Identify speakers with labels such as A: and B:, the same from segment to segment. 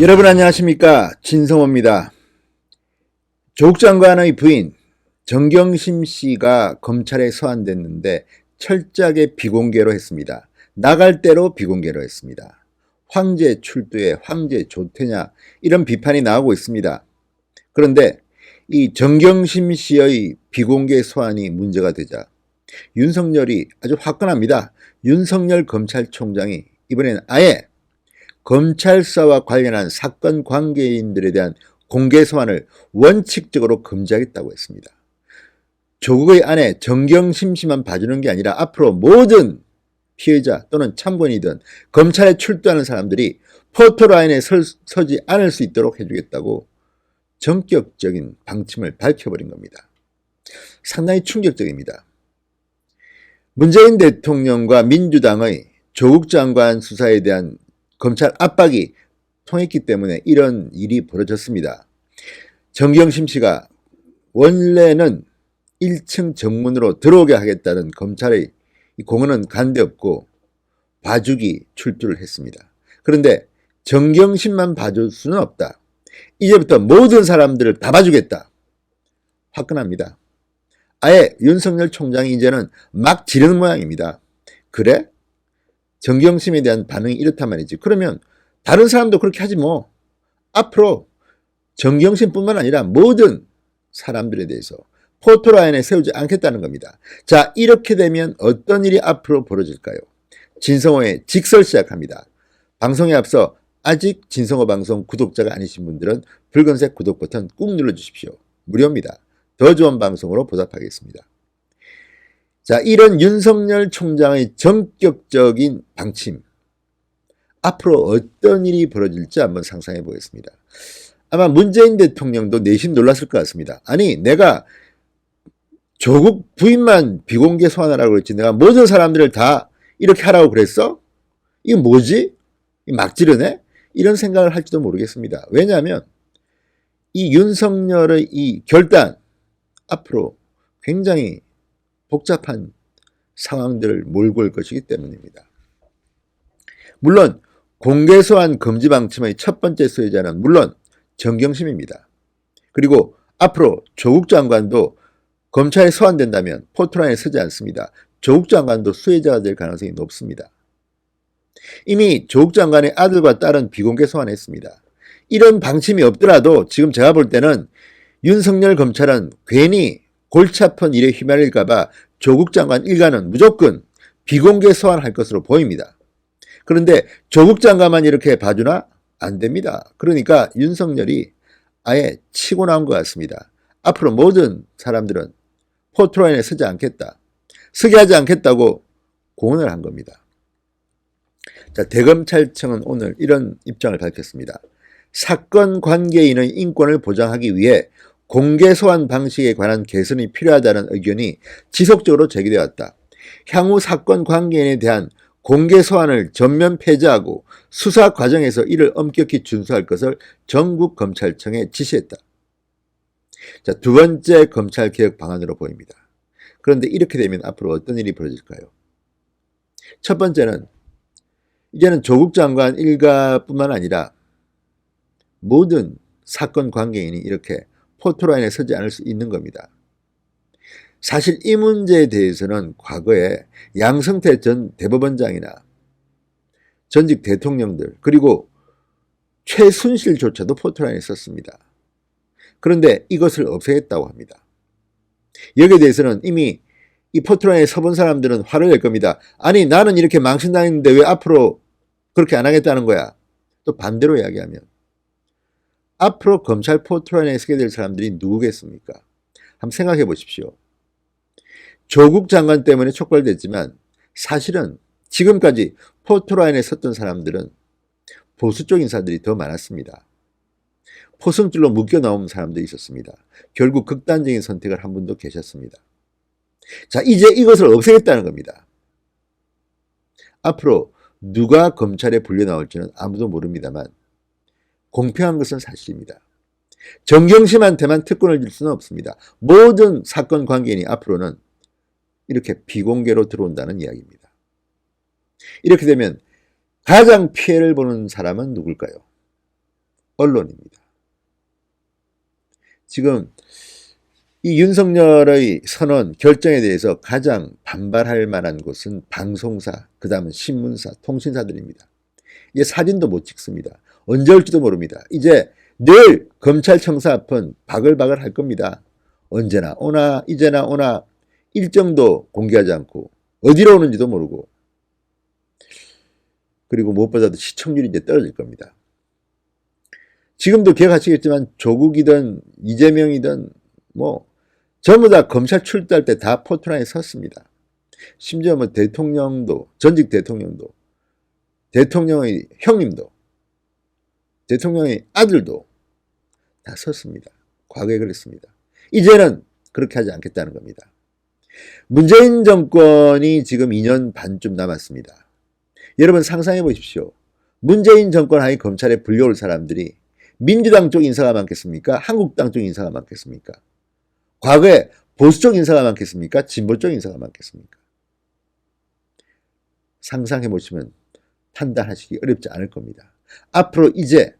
A: 여러분 안녕하십니까, 진성호입니다. 조국 장관의 부인 정경심 씨가 검찰에 소환됐는데 철저하게 비공개로 했습니다. 나갈 대로 비공개로 했습니다. 황제 출두에 황제 조퇴냐, 이런 비판이 나오고 있습니다. 그런데 이 정경심 씨의 비공개 소환이 문제가 되자 윤석열이 아주 화끈합니다. 윤석열 검찰총장이 이번에는 아예 검찰 수사와 관련한 사건 관계인들에 대한 공개 소환을 원칙적으로 금지하겠다고 했습니다. 조국의 아내 정경심 씨만 봐주는 게 아니라 앞으로 모든 피해자 또는 참고인이든 검찰에 출두하는 사람들이 포토라인에 서지 않을 수 있도록 해주겠다고 전격적인 방침을 밝혀버린 겁니다. 상당히 충격적입니다. 문재인 대통령과 민주당의 조국 장관 수사에 대한 검찰 압박이 통했기 때문에 이런 일이 벌어졌습니다. 정경심 씨가 원래는 1층 정문으로 들어오게 하겠다는 검찰의 공언은 간데없고 봐주기 출두를 했습니다. 그런데 정경심만 봐줄 수는 없다. 이제부터 모든 사람들을 다 봐주겠다. 화끈합니다. 아예 윤석열 총장이 이제는 막 지르는 모양입니다. 그래? 정경심에 대한 반응이 이렇단 말이지. 그러면 다른 사람도 그렇게 하지 뭐. 앞으로 정경심뿐만 아니라 모든 사람들에 대해서 포토라인에 세우지 않겠다는 겁니다. 자, 이렇게 되면 어떤 일이 앞으로 벌어질까요? 진성호의 직설 시작합니다. 방송에 앞서 아직 진성호 방송 구독자가 아니신 분들은 붉은색 구독 버튼 꾹 눌러주십시오. 무료입니다. 더 좋은 방송으로 보답하겠습니다. 자, 이런 윤석열 총장의 전격적인 방침, 앞으로 어떤 일이 벌어질지 한번 상상해 보겠습니다. 아마 문재인 대통령도 내심 놀랐을 것 같습니다. 아니, 내가 조국 부인만 비공개 소환하라고 그랬지 내가 모든 사람들을 다 이렇게 하라고 그랬어? 이게 뭐지? 막 지르네? 이런 생각을 할지도 모르겠습니다. 왜냐하면 이 윤석열의 이 결단, 앞으로 굉장히 복잡한 상황들을 몰고 올 것이기 때문입니다. 물론 공개 소환 금지 방침의 첫 번째 수혜자는 물론 정경심입니다. 그리고 앞으로 조국 장관도 검찰에 소환된다면 포토라인에 서지 않습니다. 조국 장관도 수혜자가 될 가능성이 높습니다. 이미 조국 장관의 아들과 딸은 비공개 소환했습니다. 이런 방침이 없더라도 지금 제가 볼 때는 윤석열 검찰은 괜히 골치 아픈 일에 휘말릴까봐 조국 장관 일가는 무조건 비공개 소환할 것으로 보입니다. 그런데 조국 장관만 이렇게 봐주나? 안 됩니다. 그러니까 윤석열이 아예 치고 나온 것 같습니다. 앞으로 모든 사람들은 포토라인에 서지 않겠다. 서게 하지 않겠다고 공언을 한 겁니다. 자, 대검찰청은 오늘 이런 입장을 밝혔습니다. 사건 관계인의 인권을 보장하기 위해 공개 소환 방식에 관한 개선이 필요하다는 의견이 지속적으로 제기되었다. 향후 사건 관계인에 대한 공개 소환을 전면 폐지하고 수사 과정에서 이를 엄격히 준수할 것을 전국 검찰청에 지시했다. 자, 두 번째 검찰 개혁 방안으로 보입니다. 그런데 이렇게 되면 앞으로 어떤 일이 벌어질까요? 첫 번째는 이제는 조국 장관 일가뿐만 아니라 모든 사건 관계인이 이렇게 포토라인에 서지 않을 수 있는 겁니다. 사실 이 문제에 대해서는 과거에 양성태 전 대법원장이나 전직 대통령들 그리고 최순실조차도 포토라인에 섰습니다. 그런데 이것을 없애겠다고 합니다. 여기에 대해서는 이미 이 포토라인에 서본 사람들은 화를 낼 겁니다. 아니, 나는 이렇게 망신당했는데 왜 앞으로 그렇게 안 하겠다는 거야? 또 반대로 이야기하면 앞으로 검찰 포토라인에 서게 될 사람들이 누구겠습니까? 한번 생각해 보십시오. 조국 장관 때문에 촉발됐지만 사실은 지금까지 포토라인에 섰던 사람들은 보수 쪽 인사들이 더 많았습니다. 포승줄로 묶여 나온 사람들이 있었습니다. 결국 극단적인 선택을 한 분도 계셨습니다. 자, 이제 이것을 없애겠다는 겁니다. 앞으로 누가 검찰에 불려 나올지는 아무도 모릅니다만 공평한 것은 사실입니다. 정경심한테만 특권을 줄 수는 없습니다. 모든 사건 관계인이 앞으로는 이렇게 비공개로 들어온다는 이야기입니다. 이렇게 되면 가장 피해를 보는 사람은 누굴까요? 언론입니다. 지금 이 윤석열의 선언 결정에 대해서 가장 반발할 만한 곳은 방송사, 그 다음은 신문사, 통신사들입니다. 이제 사진도 못 찍습니다. 언제 올지도 모릅니다. 이제 늘 검찰청사 앞은 바글바글 할 겁니다. 언제나 오나 이제나 오나 일정도 공개하지 않고 어디로 오는지도 모르고, 그리고 무엇보다도 시청률이 이제 떨어질 겁니다. 지금도 기억하시겠지만 조국이든 이재명이든 뭐 전부 다 검찰 출두할 때 다 포토라인에 섰습니다. 심지어 뭐 대통령도, 전직 대통령도, 대통령의 형님도, 대통령의 아들도 다 섰습니다. 과거에 그랬습니다. 이제는 그렇게 하지 않겠다는 겁니다. 문재인 정권이 지금 2년 반쯤 남았습니다. 여러분 상상해 보십시오. 문재인 정권 하에 검찰에 불려올 사람들이 민주당 쪽 인사가 많겠습니까? 한국당 쪽 인사가 많겠습니까? 과거에 보수 쪽 인사가 많겠습니까? 진보 쪽 인사가 많겠습니까? 상상해 보시면 판단하시기 어렵지 않을 겁니다. 앞으로 이제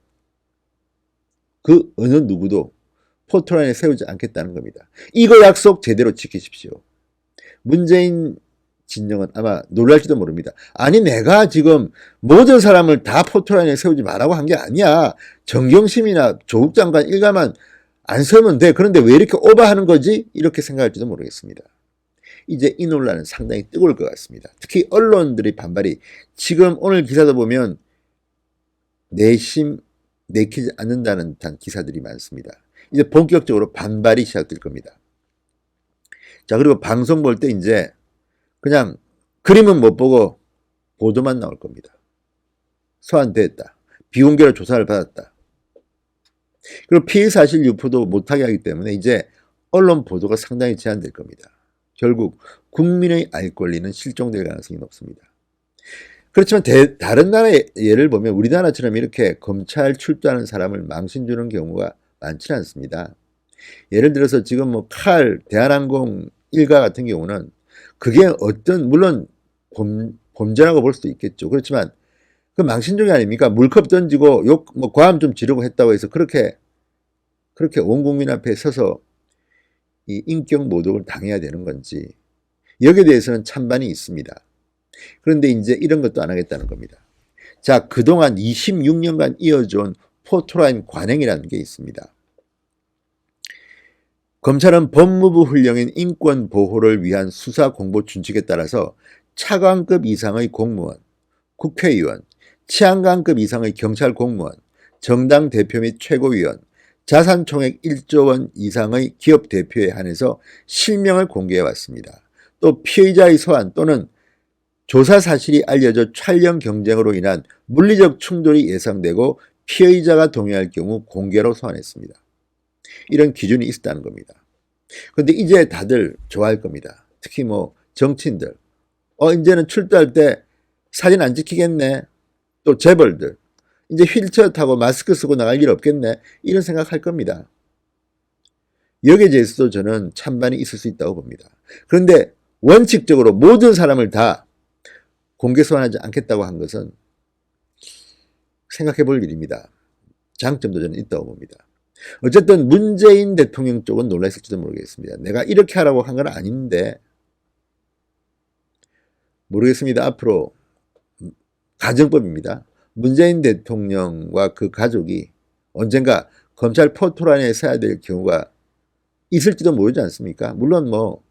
A: 그 어느 누구도 포토라인에 세우지 않겠다는 겁니다. 이거 약속 제대로 지키십시오. 문재인 진영은 아마 놀랄지도 모릅니다. 아니 내가 지금 모든 사람을 다 포토라인에 세우지 말라고 한 게 아니야. 정경심이나 조국 장관 일가만 안 세우면 돼. 그런데 왜 이렇게 오버하는 거지? 이렇게 생각할지도 모르겠습니다. 이제 이 논란은 상당히 뜨거울 것 같습니다. 특히 언론들의 반발이 지금 오늘 기사도 보면 내심 내키지 않는다는 듯한 기사들이 많습니다. 이제 본격적으로 반발이 시작될 겁니다. 자, 그리고 방송 볼 때 이제 그냥 그림은 못 보고 보도만 나올 겁니다. 소환됐다. 비공개로 조사를 받았다. 그리고 피해 사실 유포도 못하게 하기 때문에 이제 언론 보도가 상당히 제한될 겁니다. 결국 국민의 알 권리는 실종될 가능성이 높습니다. 그렇지만 다른 나라의 예를 보면 우리나라처럼 이렇게 검찰 출두하는 사람을 망신 주는 경우가 많지는 않습니다. 예를 들어서 지금 뭐 칼 대한항공 일가 같은 경우는 그게 어떤 물론 범죄라고 볼 수도 있겠죠. 그렇지만 그 망신종이 아닙니까? 물컵 던지고 뭐 과음 좀 지르고 했다고 해서 그렇게 온 국민 앞에 서서 이 인격 모독을 당해야 되는 건지 여기에 대해서는 찬반이 있습니다. 그런데 이제 이런 것도 안 하겠다는 겁니다. 자, 그동안 26년간 이어져온 포토라인 관행이라는 게 있습니다. 검찰은 법무부 훈령인 인권 보호를 위한 수사 공보 준칙에 따라서 차관급 이상의 공무원, 국회의원, 치안관급 이상의 경찰 공무원, 정당 대표 및 최고위원, 자산 총액 1조 원 이상의 기업 대표에 한해서 실명을 공개해 왔습니다. 또 피의자의 소환 또는 조사 사실이 알려져 촬영 경쟁으로 인한 물리적 충돌이 예상되고 피의자가 동의할 경우 공개로 소환했습니다. 이런 기준이 있었다는 겁니다. 그런데 이제 다들 좋아할 겁니다. 특히 뭐 정치인들. 이제는 출두할 때 사진 안 찍히겠네. 또 재벌들. 이제 휠체어 타고 마스크 쓰고 나갈 일 없겠네. 이런 생각할 겁니다. 여기에 대해서도 저는 찬반이 있을 수 있다고 봅니다. 그런데 원칙적으로 모든 사람을 다 공개 소환하지 않겠다고 한 것은 생각해 볼 일입니다. 장점도 저는 있다고 봅니다. 어쨌든 문재인 대통령 쪽은 놀랐을지도 모르겠습니다. 내가 이렇게 하라고 한 건 아닌데 모르겠습니다. 앞으로 가정법입니다. 문재인 대통령과 그 가족이 언젠가 검찰 포토라인에 서야 될 경우가 있을지도 모르지 않습니까? 물론 뭐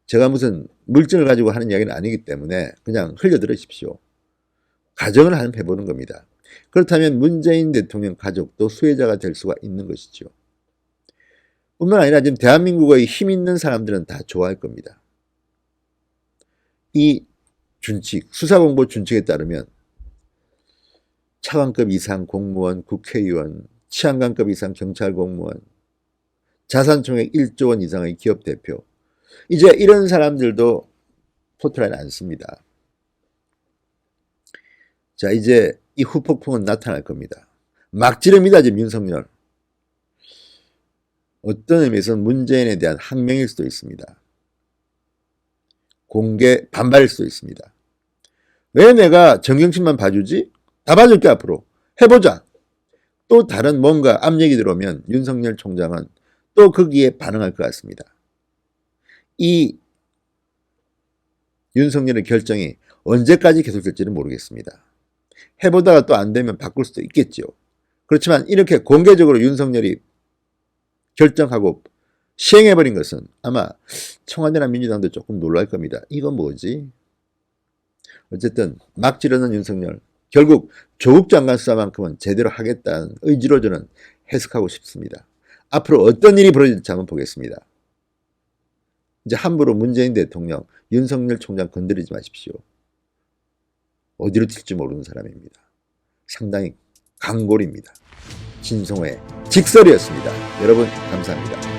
A: 제가 무슨 물증을 가지고 하는 이야기는 아니기 때문에 그냥 흘려들으십시오. 가정을 한번 해보는 겁니다. 그렇다면 문재인 대통령 가족도 수혜자가 될 수가 있는 것이죠. 뿐만 아니라 지금 대한민국의 힘 있는 사람들은 다 좋아할 겁니다. 이 준칙, 수사공보 준칙에 따르면 차관급 이상 공무원, 국회의원, 치안관급 이상 경찰 공무원, 자산 총액 1조 원 이상의 기업 대표, 이제 이런 사람들도 포토라인 안 씁니다. 자, 이제 이 후폭풍은 나타날 겁니다. 막 지릅니다, 지금 윤석열. 어떤 의미에서는 문재인에 대한 항명일 수도 있습니다. 공개 반발일 수도 있습니다. 왜 내가 정경심만 봐주지? 다 봐줄게 앞으로. 해보자. 또 다른 뭔가 압력이 들어오면 윤석열 총장은 또 거기에 반응할 것 같습니다. 이 윤석열의 결정이 언제까지 계속될지는 모르겠습니다. 해보다가 또 안 되면 바꿀 수도 있겠죠. 그렇지만 이렇게 공개적으로 윤석열이 결정하고 시행해버린 것은 아마 청와대나 민주당도 조금 놀랄 겁니다. 이건 뭐지? 어쨌든 막 지르는 윤석열, 결국 조국 장관 수사만큼은 제대로 하겠다는 의지로 저는 해석하고 싶습니다. 앞으로 어떤 일이 벌어질지 한번 보겠습니다. 이제 함부로 문재인 대통령, 윤석열 총장 건드리지 마십시오. 어디로 튈지 모르는 사람입니다. 상당히 강골입니다. 진성호의 직설이었습니다. 여러분 감사합니다.